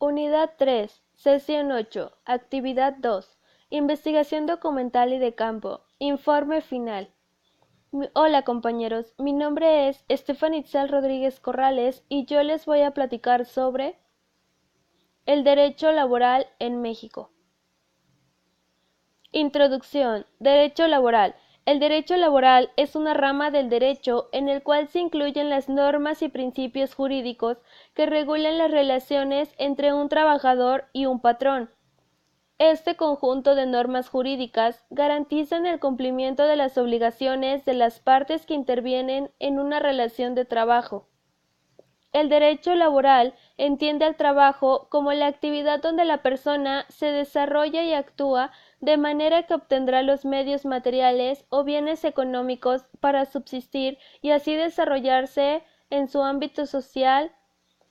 Unidad 3, Sesión 8, Actividad 2, Investigación documental y de campo, Informe final. Hola compañeros, mi nombre es Estefanitza Rodríguez Corrales y yo les voy a platicar sobre el derecho laboral en México. Introducción. Derecho laboral. El derecho laboral es una rama del derecho en el cual se incluyen las normas y principios jurídicos que regulan las relaciones entre un trabajador y un patrón. Este conjunto de normas jurídicas garantizan el cumplimiento de las obligaciones de las partes que intervienen en una relación de trabajo. El derecho laboral entiende al trabajo como la actividad donde la persona se desarrolla y actúa de manera que obtendrá los medios materiales o bienes económicos para subsistir y así desarrollarse en su ámbito social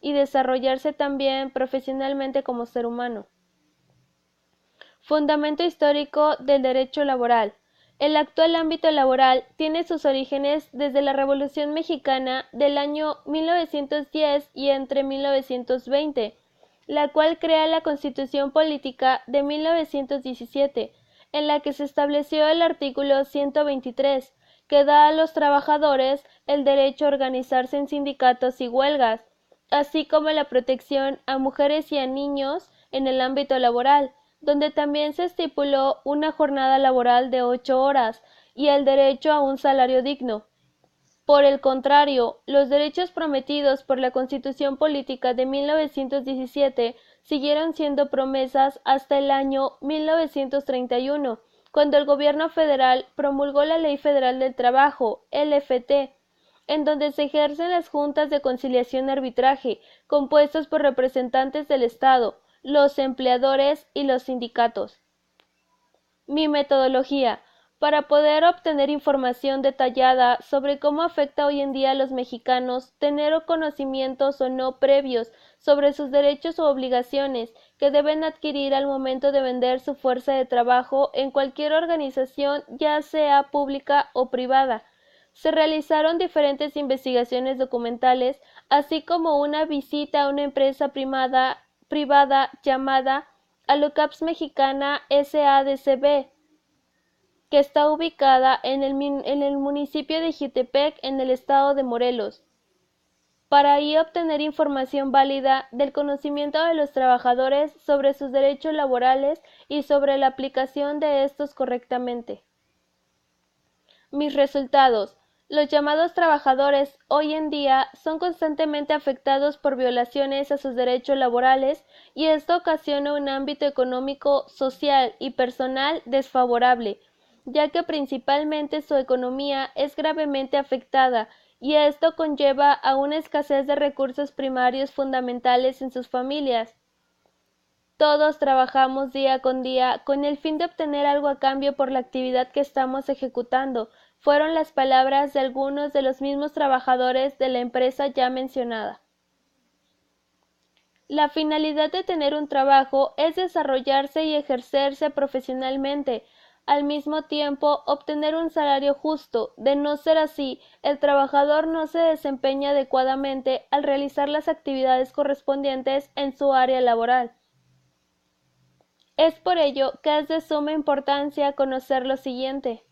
y desarrollarse también profesionalmente como ser humano. Fundamento histórico del derecho laboral. El actual ámbito laboral tiene sus orígenes desde la Revolución Mexicana del año 1910 y entre 1920, la cual crea la Constitución Política de 1917, en la que se estableció el artículo 123, que da a los trabajadores el derecho a organizarse en sindicatos y huelgas, así como la protección a mujeres y a niños en el ámbito laboral, donde también se estipuló una jornada laboral de 8 horas y el derecho a un salario digno. Por el contrario, los derechos prometidos por la Constitución Política de 1917 siguieron siendo promesas hasta el año 1931, cuando el gobierno federal promulgó la Ley Federal del Trabajo, LFT, en donde se ejercen las juntas de conciliación y arbitraje, compuestas por representantes del Estado, los empleadores y los sindicatos. Mi metodología. Para poder obtener información detallada sobre cómo afecta hoy en día a los mexicanos tener conocimientos o no previos sobre sus derechos o obligaciones que deben adquirir al momento de vender su fuerza de trabajo en cualquier organización, ya sea pública o privada. Se realizaron diferentes investigaciones documentales, así como una visita a una empresa privada llamada Alocaps Mexicana S.A.D.C.B., que está ubicada en el municipio de Jitepec, en el estado de Morelos, para ahí obtener información válida del conocimiento de los trabajadores sobre sus derechos laborales y sobre la aplicación de estos correctamente. Mis resultados. Los llamados trabajadores hoy en día son constantemente afectados por violaciones a sus derechos laborales y esto ocasiona un ámbito económico, social y personal desfavorable, ya que principalmente su economía es gravemente afectada y esto conlleva a una escasez de recursos primarios fundamentales en sus familias. Todos trabajamos día con día con el fin de obtener algo a cambio por la actividad que estamos ejecutando, fueron las palabras de algunos de los mismos trabajadores de la empresa ya mencionada. La finalidad de tener un trabajo es desarrollarse y ejercerse profesionalmente, al mismo tiempo obtener un salario justo. De no ser así, el trabajador no se desempeña adecuadamente al realizar las actividades correspondientes en su área laboral. Es por ello que es de suma importancia conocer lo siguiente.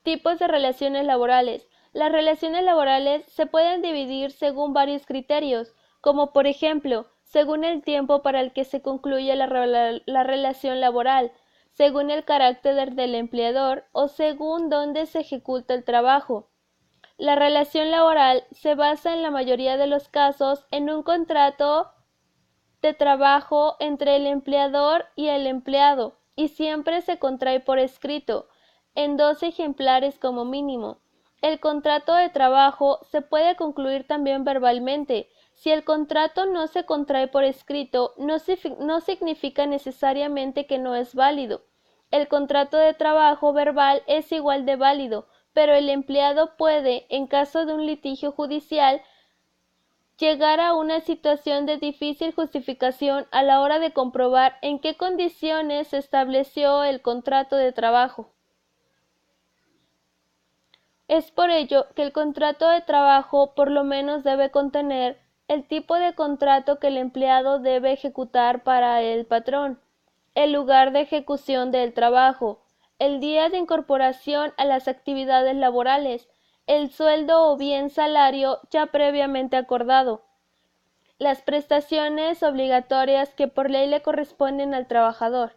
Tipos de relaciones laborales. Las relaciones laborales se pueden dividir según varios criterios, como por ejemplo, según el tiempo para el que se concluye la relación laboral, según el carácter del empleador o según dónde se ejecuta el trabajo. La relación laboral se basa en la mayoría de los casos en un contrato de trabajo entre el empleador y el empleado y siempre se contrae por escrito, en 2 ejemplares como mínimo. El contrato de trabajo se puede concluir también verbalmente. Si el contrato no se contrae por escrito, no significa necesariamente que no es válido. El contrato de trabajo verbal es igual de válido, pero el empleado puede, en caso de un litigio judicial, llegar a una situación de difícil justificación a la hora de comprobar en qué condiciones se estableció el contrato de trabajo. Es por ello que el contrato de trabajo por lo menos debe contener el tipo de contrato que el empleado debe ejecutar para el patrón, el lugar de ejecución del trabajo, el día de incorporación a las actividades laborales, el sueldo o bien salario ya previamente acordado, las prestaciones obligatorias que por ley le corresponden al trabajador.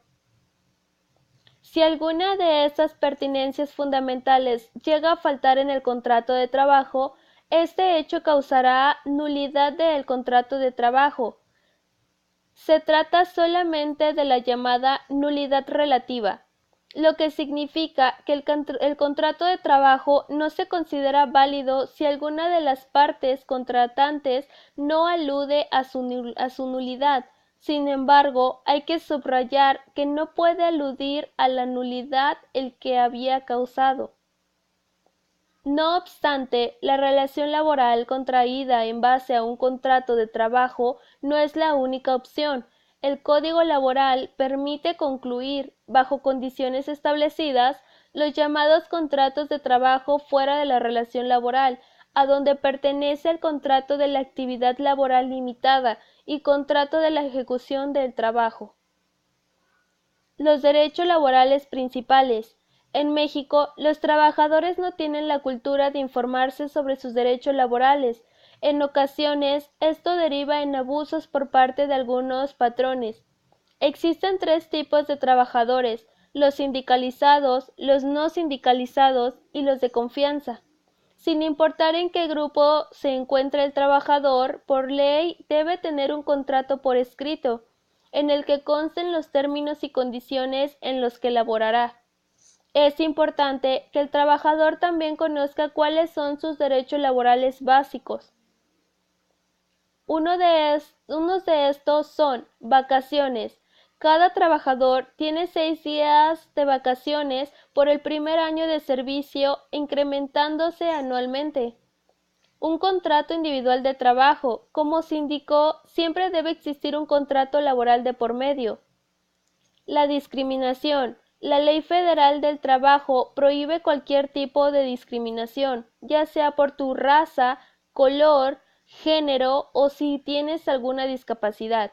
Si alguna de estas pertinencias fundamentales llega a faltar en el contrato de trabajo, este hecho causará nulidad del contrato de trabajo. Se trata solamente de la llamada nulidad relativa, lo que significa que el contrato de trabajo no se considera válido si alguna de las partes contratantes no alude a su nulidad. Sin embargo, hay que subrayar que no puede aludir a la nulidad el que había causado. No obstante, la relación laboral contraída en base a un contrato de trabajo no es la única opción. El Código Laboral permite concluir, bajo condiciones establecidas, los llamados contratos de trabajo fuera de la relación laboral, a donde pertenece el contrato de la actividad laboral limitada y contrato de la ejecución del trabajo. Los derechos laborales principales. En México, los trabajadores no tienen la cultura de informarse sobre sus derechos laborales. En ocasiones, esto deriva en abusos por parte de algunos patrones. Existen tres tipos de trabajadores: los sindicalizados, los no sindicalizados y los de confianza. Sin importar en qué grupo se encuentre el trabajador, por ley debe tener un contrato por escrito, en el que consten los términos y condiciones en los que laborará. Es importante que el trabajador también conozca cuáles son sus derechos laborales básicos. Unos de estos son vacaciones. Cada trabajador tiene 6 días de vacaciones por el primer año de servicio, incrementándose anualmente. Un contrato individual de trabajo. Como se indicó, siempre debe existir un contrato laboral de por medio. La discriminación. La Ley Federal del Trabajo prohíbe cualquier tipo de discriminación, ya sea por tu raza, color, género o si tienes alguna discapacidad.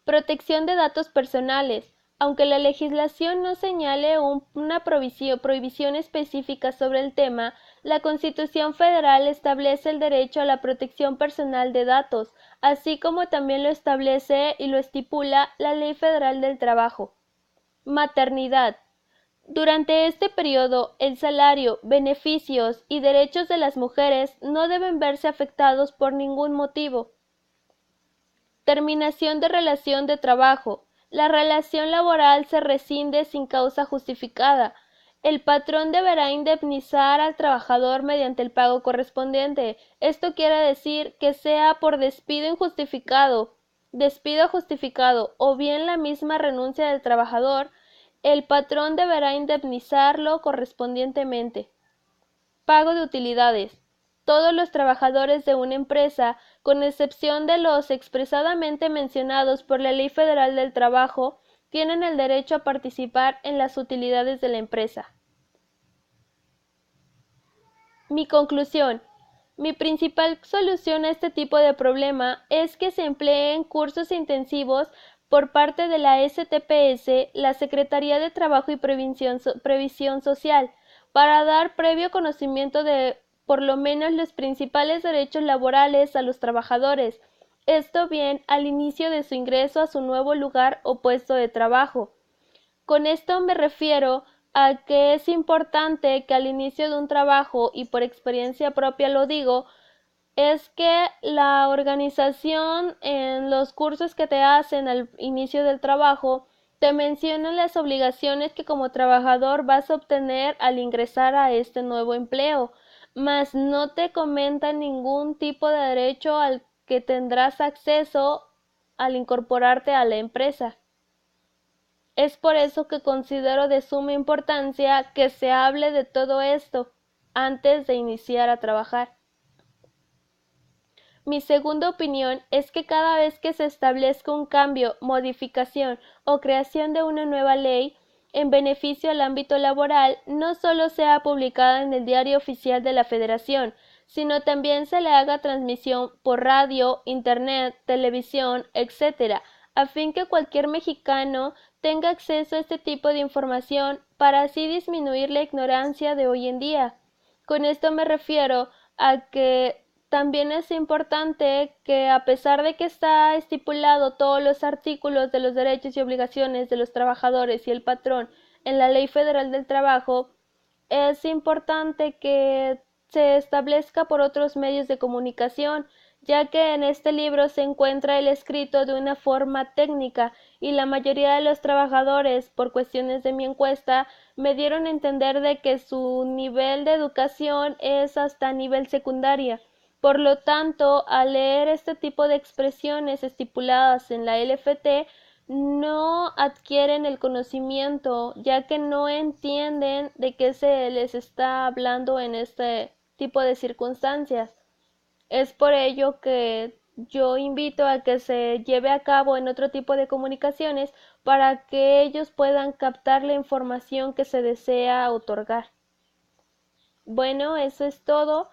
Protección de datos personales. Aunque la legislación no señale una prohibición específica sobre el tema, la Constitución Federal establece el derecho a la protección personal de datos, así como también lo establece y lo estipula la Ley Federal del Trabajo. Maternidad. Durante este periodo, el salario, beneficios y derechos de las mujeres no deben verse afectados por ningún motivo. Terminación de relación de trabajo. La relación laboral se rescinde sin causa justificada. El patrón deberá indemnizar al trabajador mediante el pago correspondiente. Esto quiere decir que sea por despido justificado o bien la misma renuncia del trabajador, el patrón deberá indemnizarlo correspondientemente. Pago de utilidades. Todos los trabajadores de una empresa, con excepción de los expresadamente mencionados por la Ley Federal del Trabajo, tienen el derecho a participar en las utilidades de la empresa. Mi conclusión. Mi principal solución a este tipo de problema es que se empleen cursos intensivos por parte de la STPS, la Secretaría de Trabajo y Previsión Social, para dar previo conocimiento de por lo menos los principales derechos laborales a los trabajadores, esto bien al inicio de su ingreso a su nuevo lugar o puesto de trabajo. Con esto me refiero a que es importante que al inicio de un trabajo, y por experiencia propia lo digo, es que la organización en los cursos que te hacen al inicio del trabajo te mencionan las obligaciones que como trabajador vas a obtener al ingresar a este nuevo empleo, mas no te comentan ningún tipo de derecho al que tendrás acceso al incorporarte a la empresa. Es por eso que considero de suma importancia que se hable de todo esto antes de iniciar a trabajar. Mi segunda opinión es que cada vez que se establezca un cambio, modificación o creación de una nueva ley en beneficio al ámbito laboral, no solo sea publicada en el Diario Oficial de la Federación, sino también se le haga transmisión por radio, internet, televisión, etc., a fin que cualquier mexicano tenga acceso a este tipo de información para así disminuir la ignorancia de hoy en día. Con esto me refiero a que también es importante que, a pesar de que está estipulado todos los artículos de los derechos y obligaciones de los trabajadores y el patrón en la Ley Federal del Trabajo, es importante que se establezca por otros medios de comunicación, ya que en este libro se encuentra el escrito de una forma técnica y la mayoría de los trabajadores, por cuestiones de mi encuesta, me dieron a entender de que su nivel de educación es hasta nivel secundaria. Por lo tanto, al leer este tipo de expresiones estipuladas en la LFT, no adquieren el conocimiento, ya que no entienden de qué se les está hablando en este tipo de circunstancias. Es por ello que yo invito a que se lleve a cabo en otro tipo de comunicaciones para que ellos puedan captar la información que se desea otorgar. Bueno, eso es todo.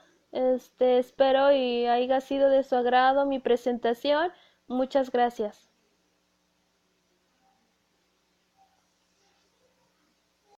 Espero y haya sido de su agrado mi presentación. Muchas gracias.